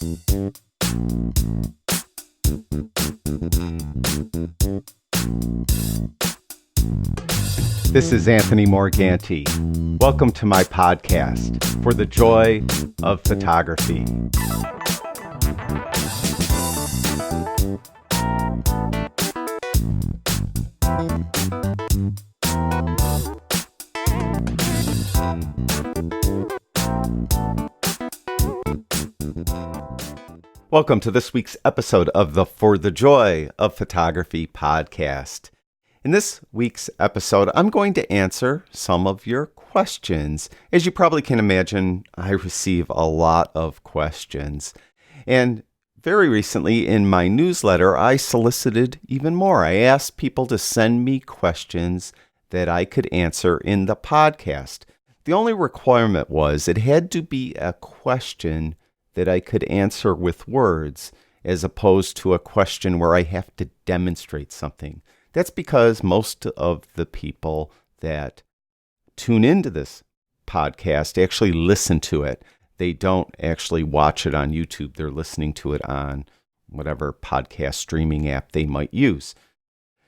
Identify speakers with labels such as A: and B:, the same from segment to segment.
A: This is Anthony Morganti. Welcome to my podcast, For the Joy of Photography. Welcome to this week's episode of the For the Joy of Photography podcast. In this week's episode, I'm going to answer some of your questions. As you probably can imagine, I receive a lot of questions. And very recently in my newsletter, I solicited even more. I asked people to send me questions that I could answer in the podcast. The only requirement was it had to be a question that I could answer with words, as opposed to a question where I have to demonstrate something. That's because most of the people that tune into this podcast actually listen to it. They don't actually watch it on YouTube. They're listening to it on whatever podcast streaming app they might use.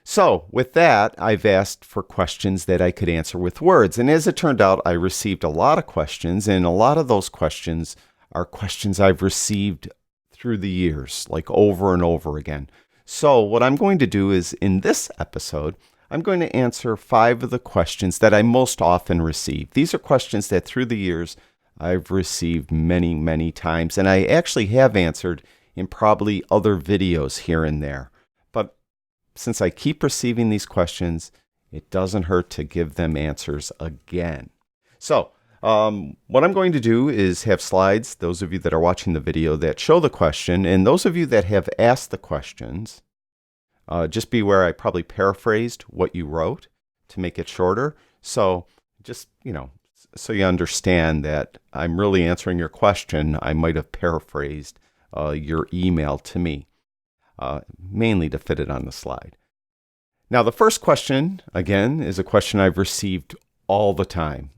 A: So with that, I've asked for questions that I could answer with words. And as it turned out, I received a lot of questions, and a lot of those questions are questions I've received through the years, like over and over again. So what I'm going to do is, in this episode, I'm going to answer 5 of the questions that I most often receive. These are questions that through the years I've received many, many times, and I actually have answered in probably other videos here and there. But since I keep receiving these questions, it doesn't hurt to give them answers again. So what I'm going to do is have slides, those of you that are watching the video, that show the question, and those of you that have asked the questions, just be aware I probably paraphrased what you wrote to make it shorter. So just, so you understand that I'm really answering your question, I might have paraphrased your email to me, mainly to fit it on the slide. Now, the first question, again, is a question I've received all the time.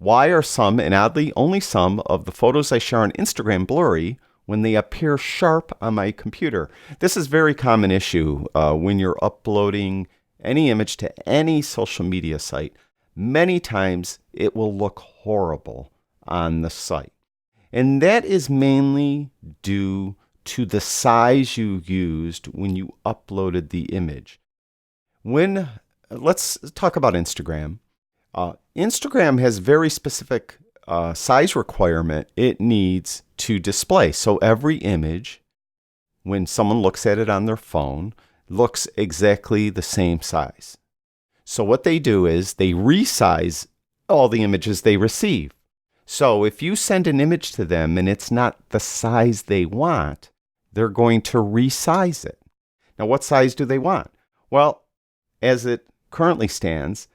A: Why are some, and oddly only some, of the photos I share on Instagram blurry when they appear sharp on my computer? This is a very common issue when you're uploading any image to any social media site. Many times it will look horrible on the site. And that is mainly due to the size you used when you uploaded the image. Let's talk about Instagram. Instagram has very specific size requirement it needs to display. So every image, when someone looks at it on their phone, looks exactly the same size. So what they do is they resize all the images they receive. So if you send an image to them and it's not the size they want, they're going to resize it. Now, what size do they want? Well, as it currently stands,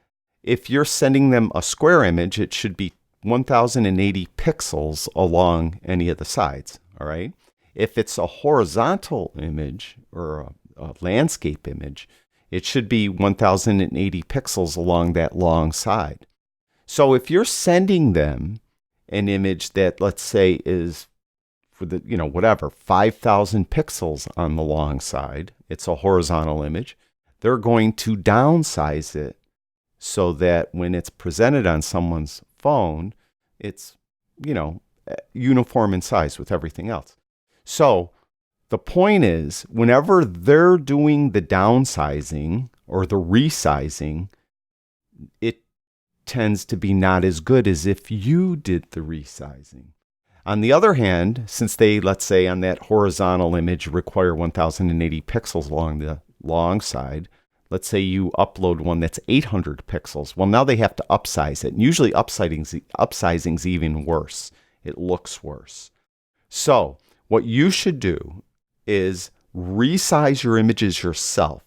A: if you're sending them a square image, it should be 1080 pixels along any of the sides, all right? If it's a horizontal image or a landscape image, it should be 1080 pixels along that long side. So if you're sending them an image that, let's say, is for the, 5,000 pixels on the long side, it's a horizontal image, they're going to downsize it so that when it's presented on someone's phone, it's, uniform in size with everything else. So the point is, whenever they're doing the downsizing or the resizing, it tends to be not as good as if you did the resizing. On the other hand, since they, let's say, on that horizontal image require 1080 pixels along the long side, let's say you upload one that's 800 pixels. Well, now they have to upsize it. And usually upsizing's even worse. It looks worse. So what you should do is resize your images yourself.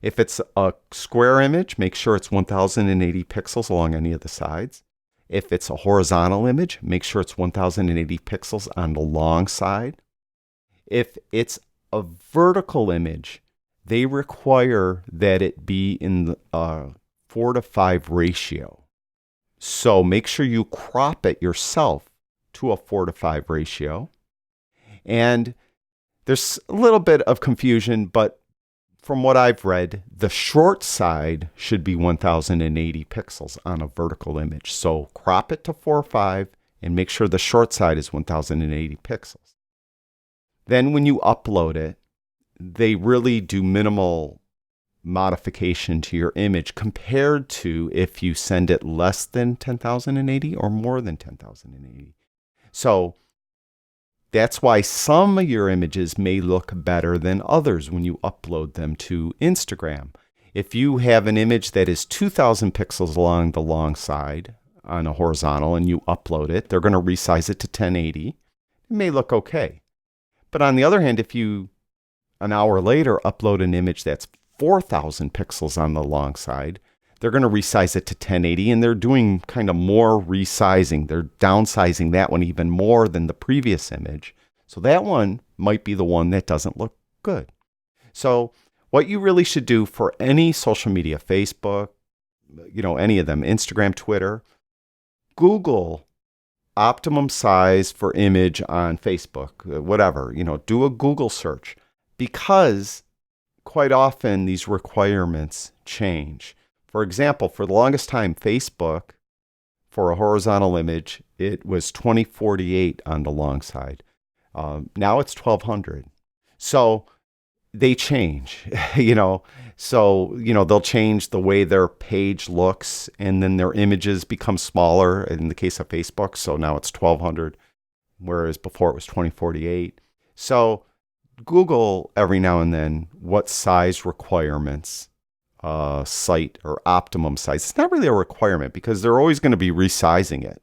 A: If it's a square image, make sure it's 1080 pixels along any of the sides. If it's a horizontal image, make sure it's 1080 pixels on the long side. If it's a vertical image, they require that it be in the 4:5 ratio. So make sure you crop it yourself to a 4:5 ratio. And there's a little bit of confusion, but from what I've read, the short side should be 1080 pixels on a vertical image. So crop it to 4:5 and make sure the short side is 1080 pixels. Then when you upload it, they really do minimal modification to your image compared to if you send it less than 10,080 or more than 10,080. So that's why some of your images may look better than others when you upload them to Instagram. If you have an image that is 2,000 pixels along the long side on a horizontal and you upload it, they're going to resize it to 1080. It may look okay. But on the other hand, if you, an hour later, upload an image that's 4,000 pixels on the long side, they're going to resize it to 1080, and they're doing kind of more resizing. They're downsizing that one even more than the previous image. So that one might be the one that doesn't look good. So what you really should do for any social media, Facebook, any of them, Instagram, Twitter, Google optimum size for image on Facebook, whatever, do a Google search, because quite often these requirements change. For example, for the longest time, Facebook, for a horizontal image, it was 2048 on the long side. Now it's 1200. So they change, So, they'll change the way their page looks, and then their images become smaller in the case of Facebook. So now it's 1200, whereas before it was 2048. So Google every now and then what size requirements site or optimum size. It's not really a requirement because they're always going to be resizing it.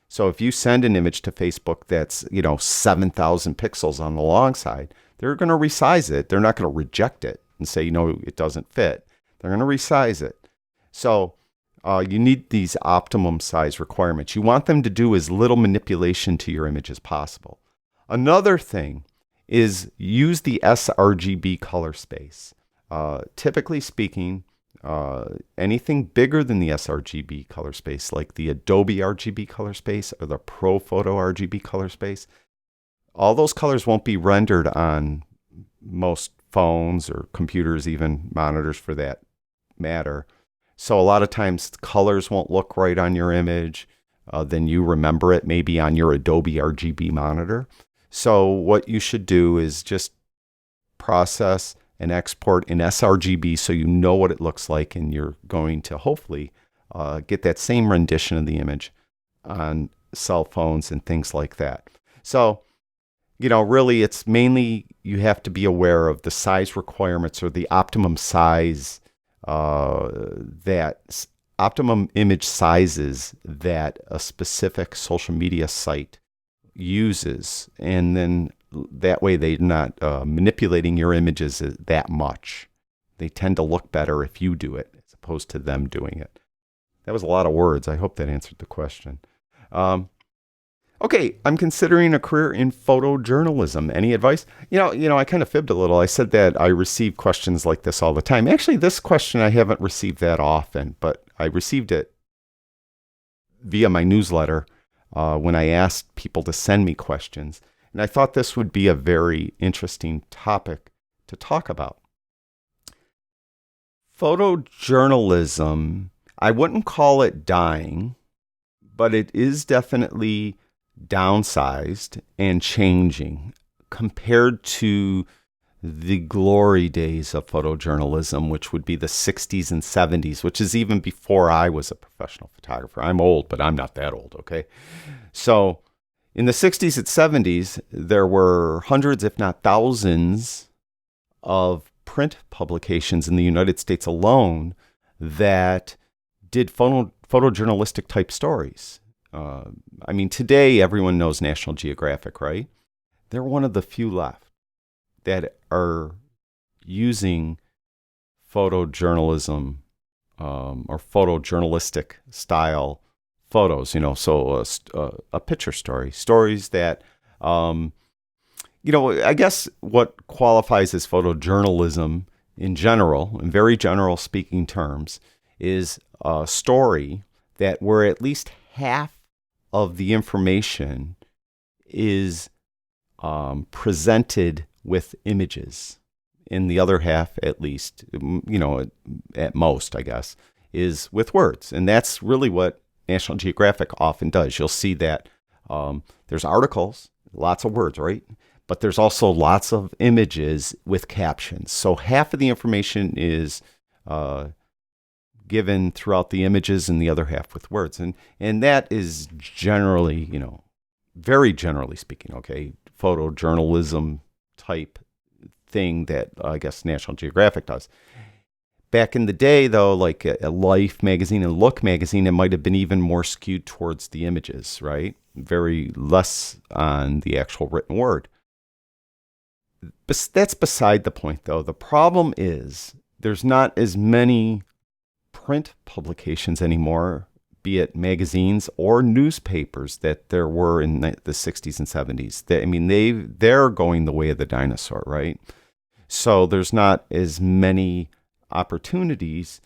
A: So if you send an image to Facebook that's 7,000 pixels on the long side, they're going to resize it. They're not going to reject it and say it doesn't fit. They're going to resize it. So you need these optimum size requirements. You want them to do as little manipulation to your image as possible. Another thing is use the sRGB color space. Typically speaking, anything bigger than the sRGB color space, like the Adobe RGB color space or the ProPhoto RGB color space, all those colors won't be rendered on most phones or computers, even monitors for that matter. So a lot of times colors won't look right on your image. Then you remember it maybe on your Adobe RGB monitor. So what you should do is just process and export in sRGB so you know what it looks like, and you're going to hopefully get that same rendition of the image on cell phones and things like that. So, really it's mainly you have to be aware of the size requirements or the optimum size, that optimum image sizes that a specific social media site uses, and then that way they're not manipulating your images that much. They tend to look better if you do it as opposed to them doing it. That was a lot of words. I hope that answered the question. Okay, I'm considering a career in photojournalism. Any advice? I kind of fibbed a little. I said that I receive questions like this all the time. Actually, this question I haven't received that often, but I received it via my newsletter when I asked people to send me questions. And I thought this would be a very interesting topic to talk about. Photojournalism, I wouldn't call it dying, but it is definitely downsized and changing compared to the glory days of photojournalism, which would be the 60s and 70s, which is even before I was a professional photographer. I'm old, but I'm not that old, okay? So in the 60s and 70s, there were hundreds, if not thousands, of print publications in the United States alone that did photojournalistic type stories. Today everyone knows National Geographic, right? They're one of the few left that are using photojournalism or photojournalistic style photos, so a picture story, stories that, I guess what qualifies as photojournalism in general, in very general speaking terms, is a story that where at least half of the information is presented with images. And the other half, at least, at most, I guess, is with words. And that's really what National Geographic often does. You'll see that there's articles, lots of words, right? But there's also lots of images with captions. So half of the information is given throughout the images and the other half with words. And that is generally, very generally speaking, okay, photojournalism type thing that I guess National Geographic does. Back in the day, though, like a Life magazine and Look magazine, it might have been even more skewed towards the images, right? Very less on the actual written word. But that's beside the point, though. The problem is there's not as many print publications anymore, be it magazines or newspapers, that there were in the 60s and 70s. They're going the way of the dinosaur, right? So there's not as many opportunities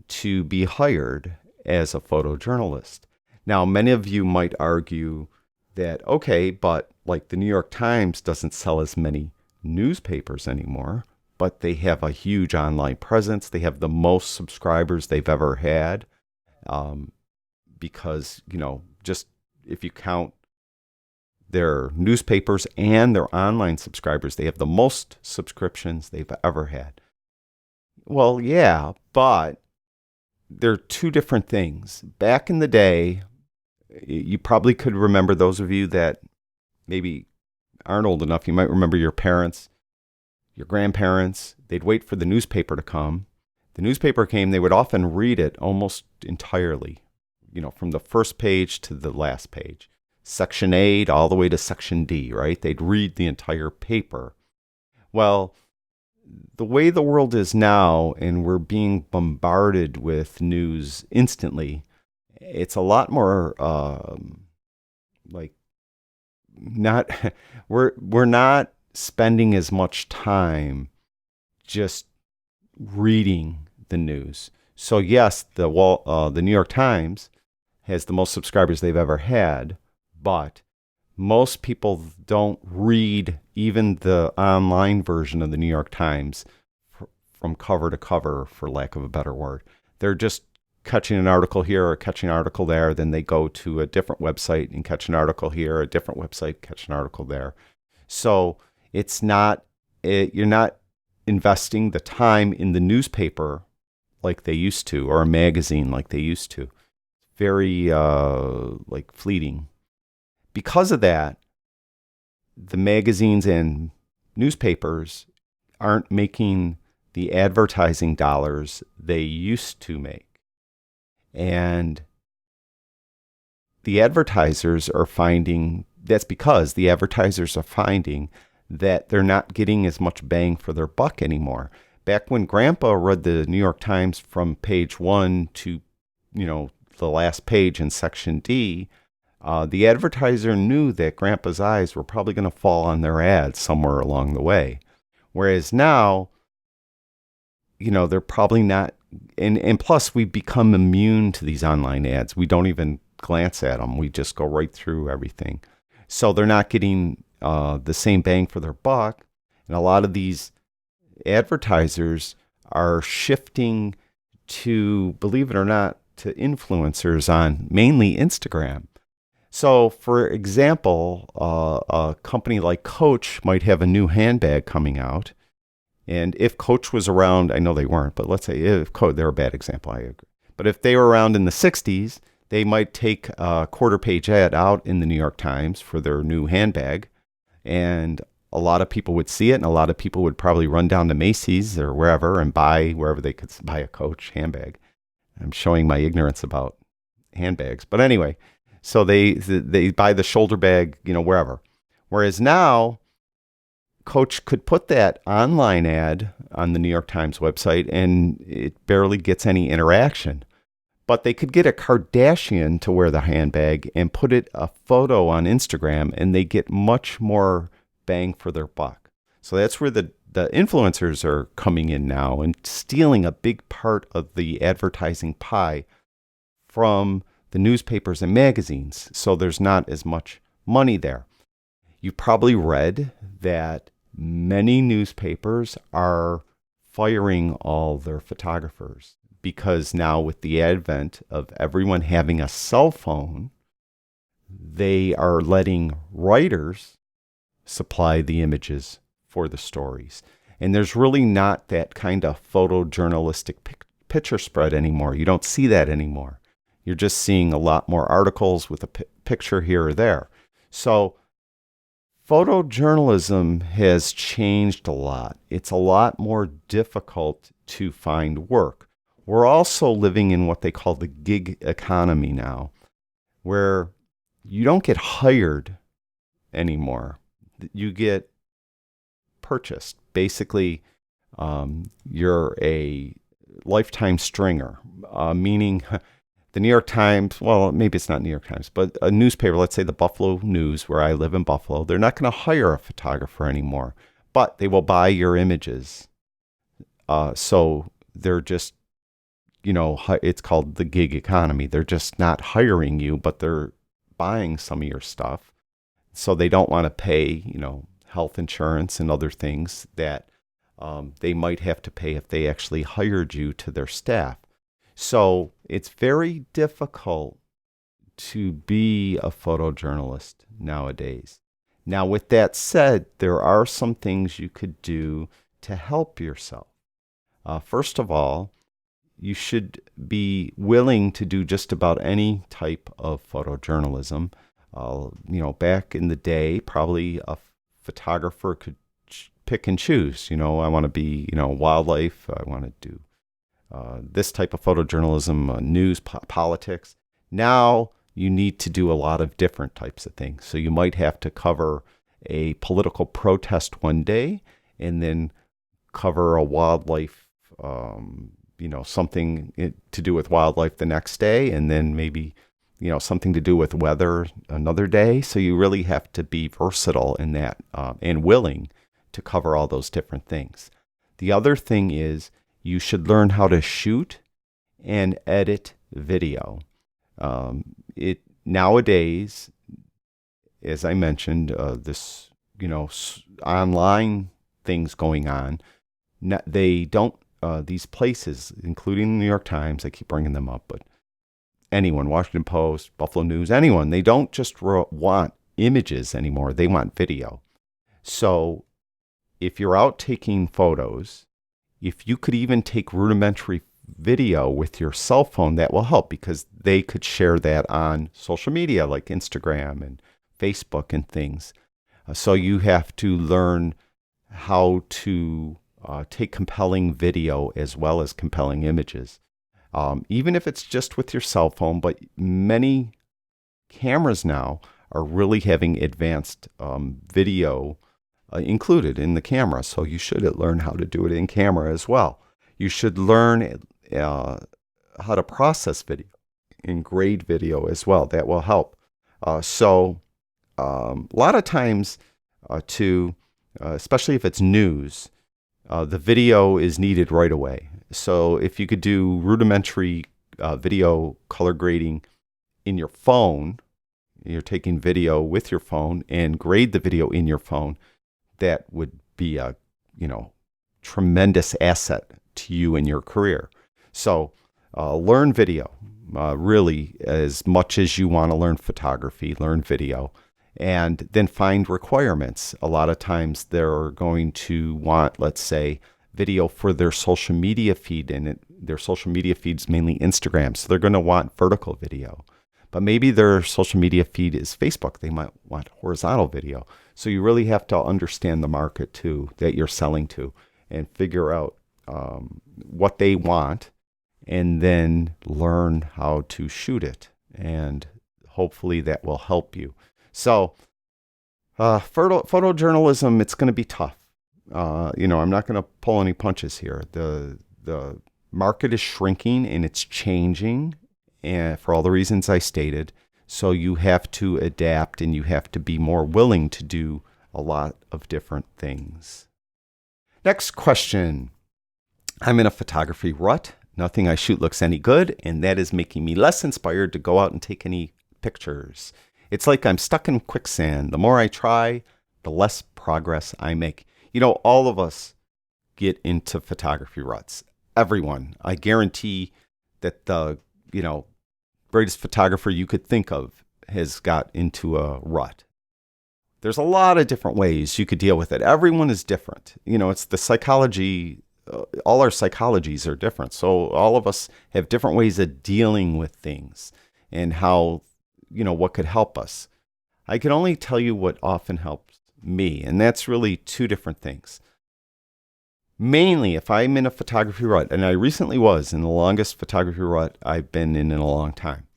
A: to be hired as a photojournalist. Now, many of you might argue that, okay, but like the New York Times doesn't sell as many newspapers anymore, but they have a huge online presence. They have the most subscribers they've ever had. Because, just if you count their newspapers and their online subscribers, they have the most subscriptions they've ever had. Well, yeah, but they're two different things. Back in the day, you probably could remember, those of you that maybe aren't old enough, you might remember your parents, your grandparents. They'd wait for the newspaper to come. The newspaper came, they would often read it almost entirely, from the first page to the last page. Section A all the way to Section D, right? They'd read the entire paper. Well, the way the world is now, and we're being bombarded with news instantly, it's a lot more not we're not spending as much time just reading the news. So yes, the New York Times has the most subscribers they've ever had, but most people don't read even the online version of the New York Times from cover to cover, for lack of a better word. They're just catching an article here or catching an article there. Then they go to a different website and catch an article here, a different website, catch an article there. So you're not investing the time in the newspaper like they used to, or a magazine like they used to. Very fleeting. Because of that, the magazines and newspapers aren't making the advertising dollars they used to make. And the advertisers are finding, that's because the advertisers are finding that they're not getting as much bang for their buck anymore. Back when Grandpa read the New York Times from page 1 to, the last page in Section D, the advertiser knew that Grandpa's eyes were probably going to fall on their ads somewhere along the way. Whereas now, they're probably not, and plus we've become immune to these online ads. We don't even glance at them. We just go right through everything. So they're not getting the same bang for their buck. And a lot of these advertisers are shifting to, believe it or not, to influencers on mainly Instagram. So, for example, a company like Coach might have a new handbag coming out. And if Coach was around, I know they weren't, but let's say if Coach, they're a bad example, I agree. But if they were around in the 60s, they might take a quarter-page ad out in the New York Times for their new handbag. And a lot of people would see it, and a lot of people would probably run down to Macy's or wherever and buy, wherever they could buy a Coach handbag. I'm showing my ignorance about handbags. But anyway, so they buy the shoulder bag, wherever. Whereas now, Coach could put that online ad on the New York Times website and it barely gets any interaction. But they could get a Kardashian to wear the handbag and put a photo on Instagram, and they get much more bang for their buck. So that's where the influencers are coming in now and stealing a big part of the advertising pie from the newspapers and magazines. So there's not as much money there. You probably read that many newspapers are firing all their photographers because now, with the advent of everyone having a cell phone, they are letting writers supply the images for the stories. And there's really not that kind of photojournalistic picture spread anymore. You don't see that anymore. You're just seeing a lot more articles with a picture here or there. So photojournalism has changed a lot. It's a lot more difficult to find work. We're also living in what they call the gig economy now, where you don't get hired anymore. You get purchased. Basically, you're a lifetime stringer, meaning the New York Times, well, maybe it's not New York Times, but a newspaper, let's say the Buffalo News, where I live in Buffalo, they're not going to hire a photographer anymore, but they will buy your images. So they're just, it's called the gig economy. They're just not hiring you, but they're buying some of your stuff. So they don't want to pay, health insurance and other things that they might have to pay if they actually hired you to their staff. So it's very difficult to be a photojournalist nowadays. Now, with that said, there are some things you could do to help yourself. First of all, you should be willing to do just about any type of photojournalism. Back in the day, probably a photographer could pick and choose. I want to be, wildlife. I want to do this type of photojournalism, news, politics. Now you need to do a lot of different types of things. So you might have to cover a political protest one day and then cover a wildlife, something to do with wildlife the next day, and then maybe, something to do with weather another day. So you really have to be versatile in that and willing to cover all those different things. The other thing is you should learn how to shoot and edit video. Nowadays, as I mentioned, this online things going on. They don't. These places, including the New York Times, I keep bringing them up, but anyone, Washington Post, Buffalo News, anyone, they don't just want images anymore. They want video. So if you're out taking photos, if you could even take rudimentary video with your cell phone, that will help because they could share that on social media like Instagram and Facebook and things. So you have to learn how to take compelling video as well as compelling images. Even if it's just with your cell phone, but many cameras now are really having advanced video included in the camera. So you should learn how to do it in camera as well. You should learn how to process video and grade video as well. That will help. A lot of times especially if it's news, the video is needed right away. So if you could do rudimentary video color grading in your phone, you're taking video with your phone and grade the video in your phone, that would be a, tremendous asset to you in your career. So learn video, really, as much as you want to learn photography, learn video. And then find requirements. A lot of times they're going to want, let's say, video for their social media feed, and their social media feed's mainly Instagram. So they're going to want vertical video. But maybe their social media feed is Facebook. They might want horizontal video. So you really have to understand the market too that you're selling to and figure out what they want and then learn how to shoot it. And hopefully that will help you. So, photojournalism, it's going to be tough. I'm not going to pull any punches here. The market is shrinking and it's changing, and for all the reasons I stated. So you have to adapt and you have to be more willing to do a lot of different things. Next question. I'm in a photography rut. Nothing I shoot looks any good, and that is making me less inspired to go out and take any pictures. It's like I'm stuck in quicksand. The more I try, the less progress I make. All of us get into photography ruts. Everyone. I guarantee that the, greatest photographer you could think of has got into a rut. There's a lot of different ways you could deal with it. Everyone is different. It's the psychology. All our psychologies are different. So all of us have different ways of dealing with things and how, what could help us. I can only tell you what often helps me, and that's really two different things. Mainly, if I'm in a photography rut, and I recently was in the longest photography rut I've been in a long time,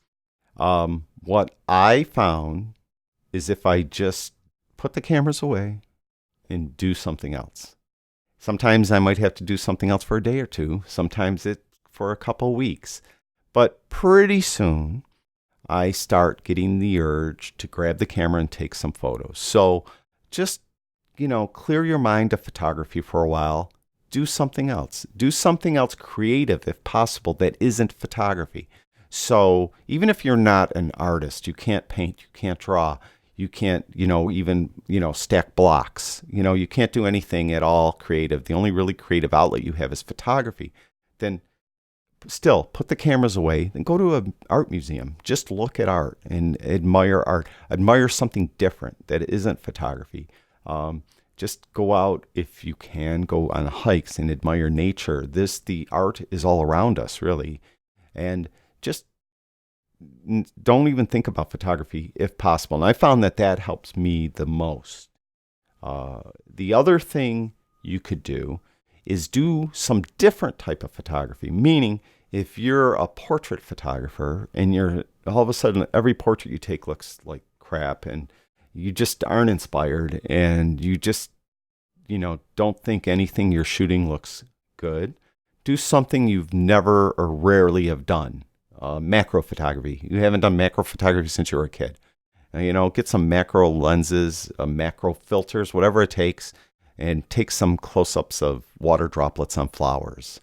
A: what I found is if I just put the cameras away and do something else. Sometimes I might have to do something else for a day or two. Sometimes it for a couple weeks. But pretty soon, I start getting the urge to grab the camera and take some photos. So just, clear your mind of photography for a while. Do something else. Do something else creative, if possible, that isn't photography. So even if you're not an artist, you can't paint, you can't draw, you can't, even, stack blocks. You can't do anything at all creative. The only really creative outlet you have is photography. Then still put the cameras away and go to an art museum. Just look at art and admire art. Admire something different that isn't photography. Just go out if you can. Go on hikes and admire nature. The art is all around us, really. And just don't even think about photography if possible. And I found that helps me the most. The other thing you could do is do some different type of photography. Meaning, if you're a portrait photographer and you're all of a sudden every portrait you take looks like crap and you just aren't inspired and you just, don't think anything you're shooting looks good, do something you've never or rarely have done. Macro photography. You haven't done macro photography since you were a kid. Get some macro lenses, macro filters, whatever it takes, and take some close-ups of water droplets on flowers.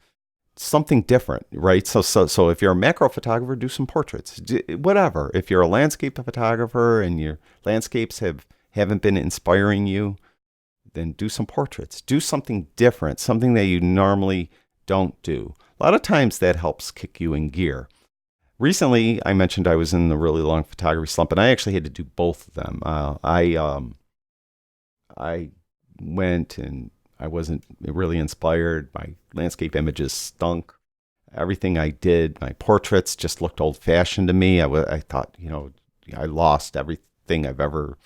A: Something different, right? So if you're a macro photographer, do some portraits. Whatever. If you're a landscape photographer and your landscapes haven't been inspiring you, then do some portraits. Do something different, something that you normally don't do. A lot of times that helps kick you in gear. Recently, I mentioned I was in a really long photography slump, and I actually had to do both of them. I went and I wasn't really inspired. My landscape images stunk. Everything I did, my portraits just looked old-fashioned to me. I thought, I lost everything I've ever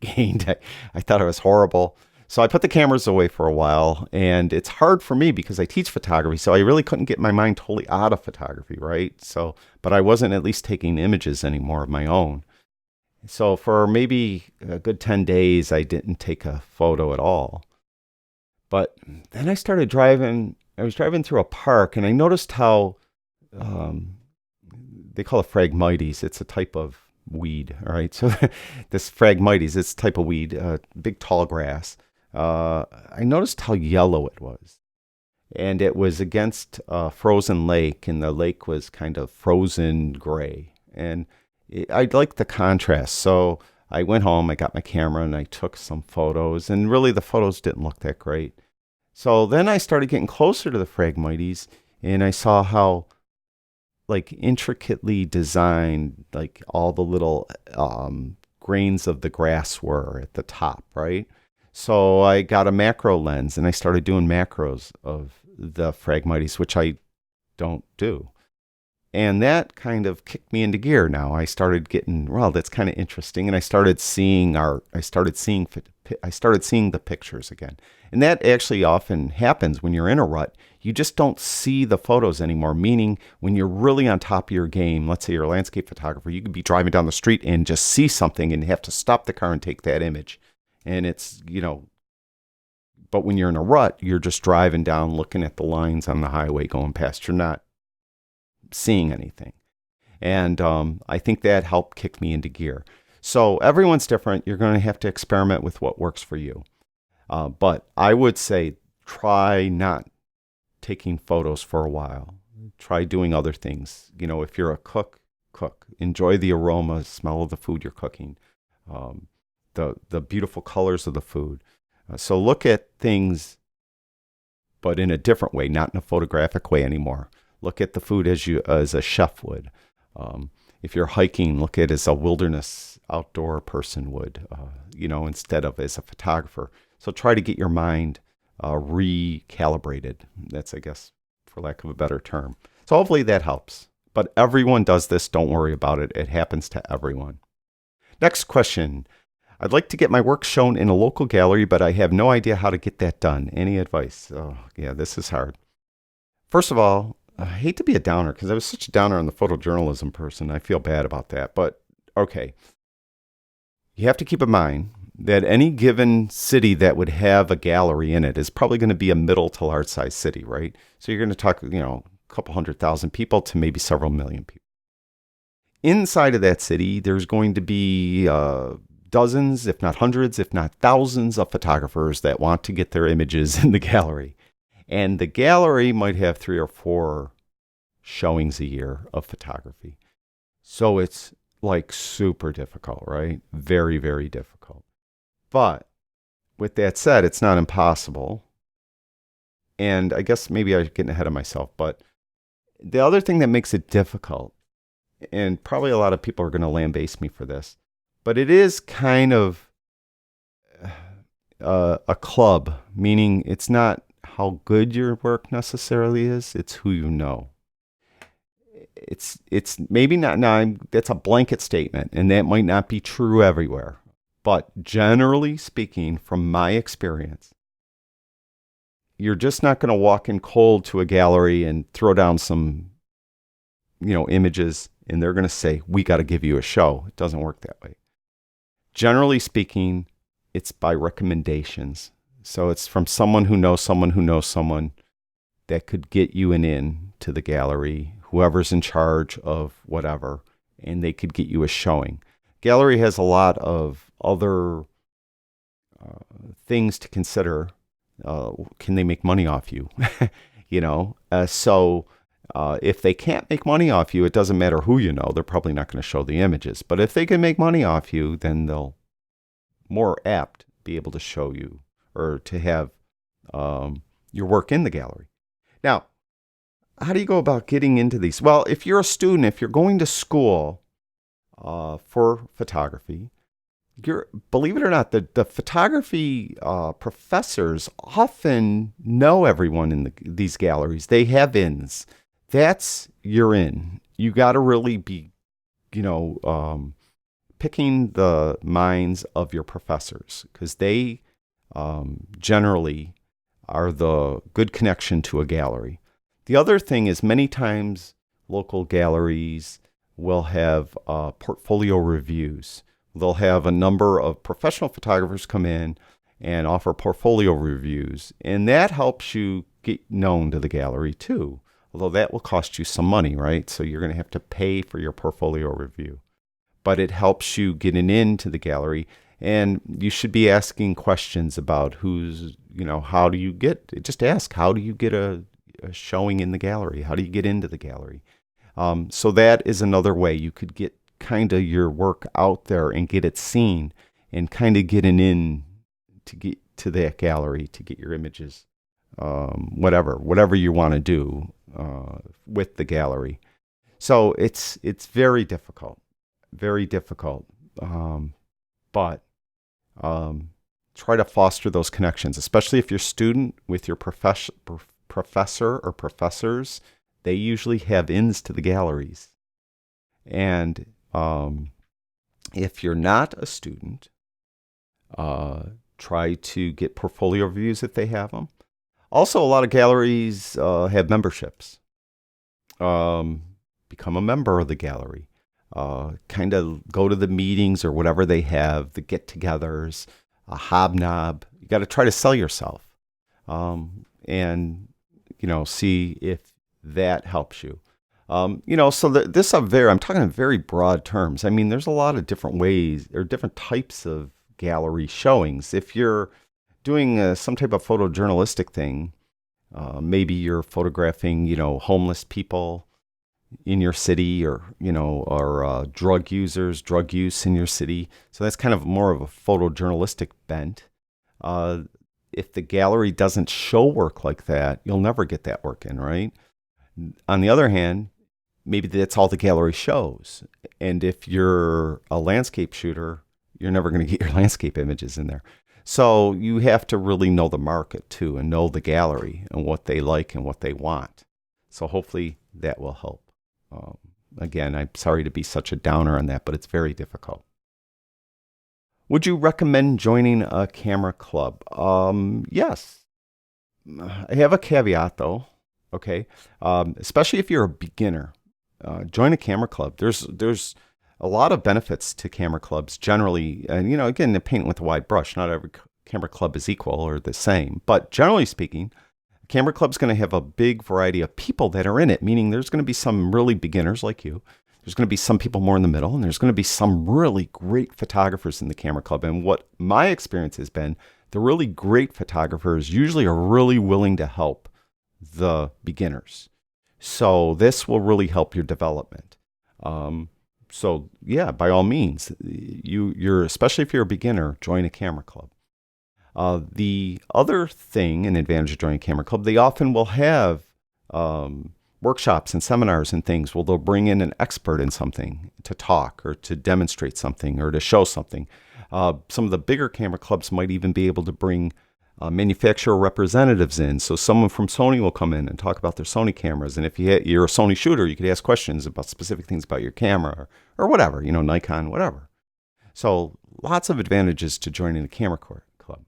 A: gained. I thought it was horrible. So I put the cameras away for a while, and it's hard for me because I teach photography, so I really couldn't get my mind totally out of photography, right? But I wasn't at least taking images anymore of my own. So for maybe a good 10 days, I didn't take a photo at all. But then I started driving. I was driving through a park, and I noticed how they call it Phragmites. It's a type of weed, all right? So this Phragmites, it's a type of weed, big tall grass. I noticed how yellow it was. And it was against a frozen lake, and the lake was kind of frozen gray. And I liked the contrast. So I went home, I got my camera, and I took some photos. And really, the photos didn't look that great. So then I started getting closer to the Phragmites, and I saw how intricately designed, all the little grains of the grass were at the top, right? So I got a macro lens and I started doing macros of the Phragmites, which I don't do. And that kind of kicked me into gear now. I started getting, that's kind of interesting. And I started seeing art. I started seeing the pictures again. And that actually often happens when you're in a rut. You just don't see the photos anymore, meaning when you're really on top of your game, let's say you're a landscape photographer, you could be driving down the street and just see something and have to stop the car and take that image. And it's, but when you're in a rut, you're just driving down, looking at the lines on the highway going past. You're not seeing anything. And I think that helped kick me into gear. So everyone's different. You're going to have to experiment with what works for you. But I would say try not taking photos for a while. Try doing other things. If you're a cook. Enjoy the aroma, smell of the food you're cooking. the beautiful colors of the food. So look at things, but in a different way, not in a photographic way anymore. Look at the food as a chef would. If you're hiking, look at it as a wilderness outdoor person would, instead of as a photographer. So try to get your mind recalibrated. That's, I guess, for lack of a better term. So hopefully that helps. But everyone does this. Don't worry about it. It happens to everyone. Next question. I'd like to get my work shown in a local gallery, but I have no idea how to get that done. Any advice? Oh, yeah, this is hard. First of all, I hate to be a downer because I was such a downer on the photojournalism person. I feel bad about that. But okay, you have to keep in mind that any given city that would have a gallery in it is probably going to be a middle to large size city, right? So you're going to talk, a couple 100,000 people to maybe several million people. Inside of that city, there's going to be dozens, if not hundreds, if not thousands of photographers that want to get their images in the gallery. And the gallery might have 3 or 4 showings a year of photography. So it's like super difficult, right? Very, very difficult. But with that said, it's not impossible. And I guess maybe I'm getting ahead of myself, but the other thing that makes it difficult, and probably a lot of people are going to lambaste me for this, but it is kind of a club, meaning it's not how good your work necessarily is, it's who you know. It's maybe not, now that's a blanket statement, and that might not be true everywhere. But generally speaking, from my experience, you're just not going to walk in cold to a gallery and throw down some, images, and they're going to say, we got to give you a show. It doesn't work that way. Generally speaking, it's by recommendations. So it's from someone who knows someone who knows someone that could get you an in to the gallery, whoever's in charge of whatever, and they could get you a showing. Gallery has a lot of other things to consider. Can they make money off you? So if they can't make money off you, it doesn't matter who you know. They're probably not going to show the images. But if they can make money off you, then they'll more apt be able to show you or to have your work in the gallery. Now, how do you go about getting into these? Well, if you're a student, if you're going to school for photography, believe it or not, the photography professors often know everyone in these galleries. They have ins. That's your in. You got to really be, picking the minds of your professors because they generally are the good connection to a gallery. The other thing is many times local galleries will have portfolio reviews. They'll have a number of professional photographers come in and offer portfolio reviews, and that helps you get known to the gallery too, although that will cost you some money, right? So you're going to have to pay for your portfolio review. But it helps you get an into the gallery, and you should be asking questions about how do you just ask, how do you get a showing in the gallery? How do you get into the gallery? So that is another way you could get kind of your work out there and get it seen and kind of get an in to get to that gallery to get your images, whatever you want to do with the gallery. So it's very difficult, but try to foster those connections, especially if you're a student with your professor or professors. They usually have ins to the galleries. And if you're not a student, try to get portfolio reviews if they have them. Also, a lot of galleries have memberships. Become a member of the gallery. Kind of go to the meetings or whatever they have, the get-togethers, a hobnob. You got to try to sell yourself, and see if that helps you. So I'm talking in very broad terms. I mean, there's a lot of different ways or different types of gallery showings. If you're doing some type of photojournalistic thing, maybe you're photographing, homeless people, in your city, or drug users, drug use in your city. So that's kind of more of a photojournalistic bent. Uh, if the gallery doesn't show work like that, you'll never get that work in, right? On the other hand, maybe that's all the gallery shows. And if you're a landscape shooter, you're never going to get your landscape images in there. So you have to really know the market too, and know the gallery and what they like and what they want. So hopefully that will help. Again, I'm sorry to be such a downer on that, but it's very difficult. Would you recommend joining a camera club? Yes. I have a caveat though. Okay, especially if you're a beginner, join a camera club. There's a lot of benefits to camera clubs generally, and again, paint with a wide brush. Not every camera club is equal or the same, but generally speaking, a camera club's going to have a big variety of people that are in it. Meaning, there's going to be some really beginners like you. There's going to be some people more in the middle, and there's going to be some really great photographers in the camera club. And what my experience has been, the really great photographers usually are really willing to help the beginners. So this will really help your development. So yeah, by all means, you're especially if you're a beginner, join a camera club. The other thing, an advantage of joining a camera club, they often will have workshops and seminars and things where they'll bring in an expert in something to talk or to demonstrate something or to show something. Some of the bigger camera clubs might even be able to bring manufacturer representatives in. So someone from Sony will come in and talk about their Sony cameras. And if you're a Sony shooter, you could ask questions about specific things about your camera or whatever, Nikon, whatever. So lots of advantages to joining a camera club.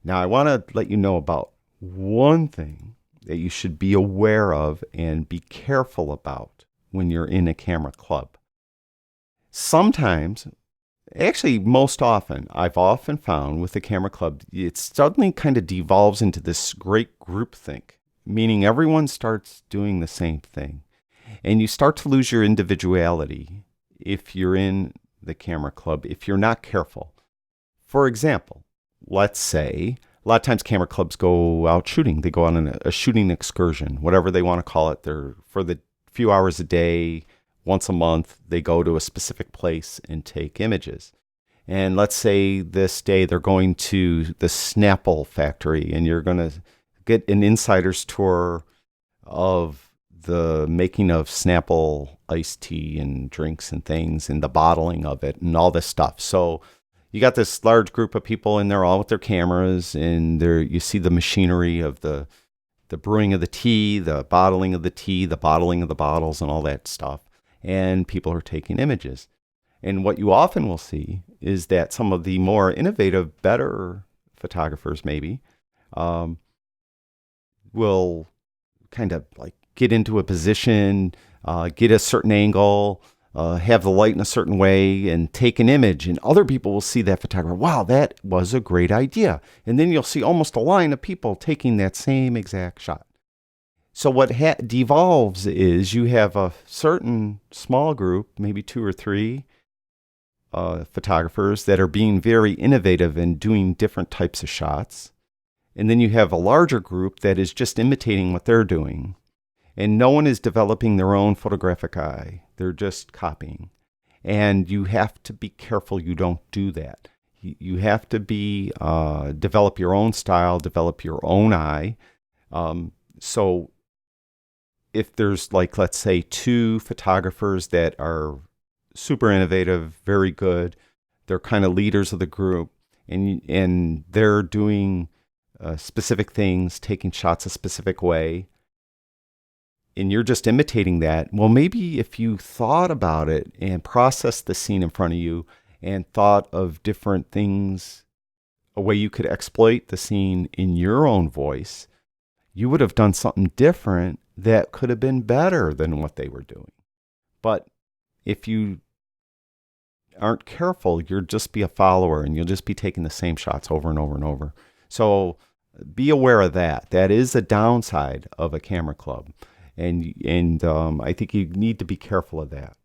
A: Now, I want to let you know about one thing that you should be aware of and be careful about when you're in a camera club. Sometimes, actually, most often, I've often found with the camera club, it suddenly kind of devolves into this great groupthink, meaning everyone starts doing the same thing. And you start to lose your individuality if you're in the camera club, if you're not careful. For example, let's say, a lot of times camera clubs go out shooting. They go on a shooting excursion, whatever they want to call it. They're for the few hours a day, once a month, they go to a specific place and take images. And let's say this day they're going to the Snapple factory, and you're going to get an insider's tour of the making of Snapple iced tea and drinks and things and the bottling of it and all this stuff. So you got this large group of people, and they're all with their cameras, and you see the machinery of the brewing of the tea, the bottling of the tea, the bottling of the bottles, and all that stuff. And people are taking images. And what you often will see is that some of the more innovative, better photographers maybe will kind of like get into a position, get a certain angle, have the light in a certain way, and take an image. And other people will see that photographer, wow, that was a great idea. And then you'll see almost a line of people taking that same exact shot. So what devolves is you have a certain small group, maybe 2 or 3 photographers that are being very innovative and doing different types of shots. And then you have a larger group that is just imitating what they're doing. And no one is developing their own photographic eye. They're just copying. And you have to be careful you don't do that. You have to develop your own style, develop your own eye. So if there's, like, let's say 2 photographers that are super innovative, very good, they're kind of leaders of the group, and they're doing specific things, taking shots a specific way, and you're just imitating that, well, maybe if you thought about it and processed the scene in front of you and thought of different things, a way you could exploit the scene in your own voice, you would have done something different that could have been better than what they were doing. But if you aren't careful, you'll just be a follower, and you'll just be taking the same shots over and over and over. So be aware of that. That is a downside of a camera club. And I think you need to be careful of that.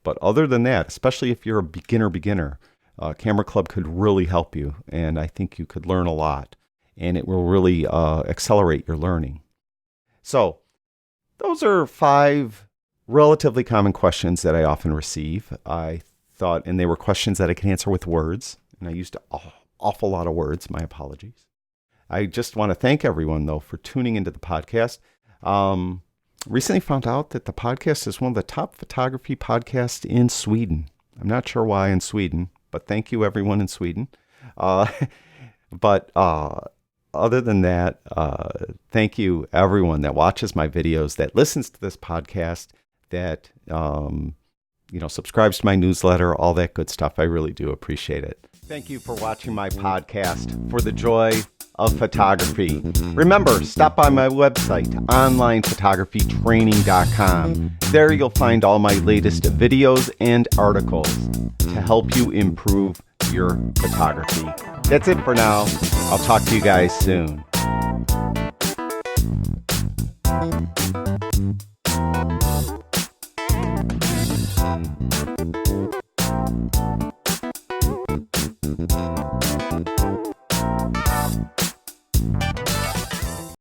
A: But other than that, especially if you're a beginner, camera club could really help you. And I think you could learn a lot. And it will really accelerate your learning. So those are 5 relatively common questions that I often receive. I thought, and they were questions that I can answer with words, and I used an awful lot of words. My apologies. I just want to thank everyone, though, for tuning into the podcast. Recently found out that the podcast is one of the top photography podcasts in Sweden. I'm not sure why in Sweden, but thank you, everyone in Sweden. But other than that, thank you, everyone that watches my videos, that listens to this podcast, that subscribes to my newsletter, all that good stuff. I really do appreciate it. Thank you for watching my podcast, For the Joy of Photography. Remember, stop by my website, onlinephotographytraining.com. There you'll find all my latest videos and articles to help you improve your photography. That's it for now. I'll talk to you guys soon.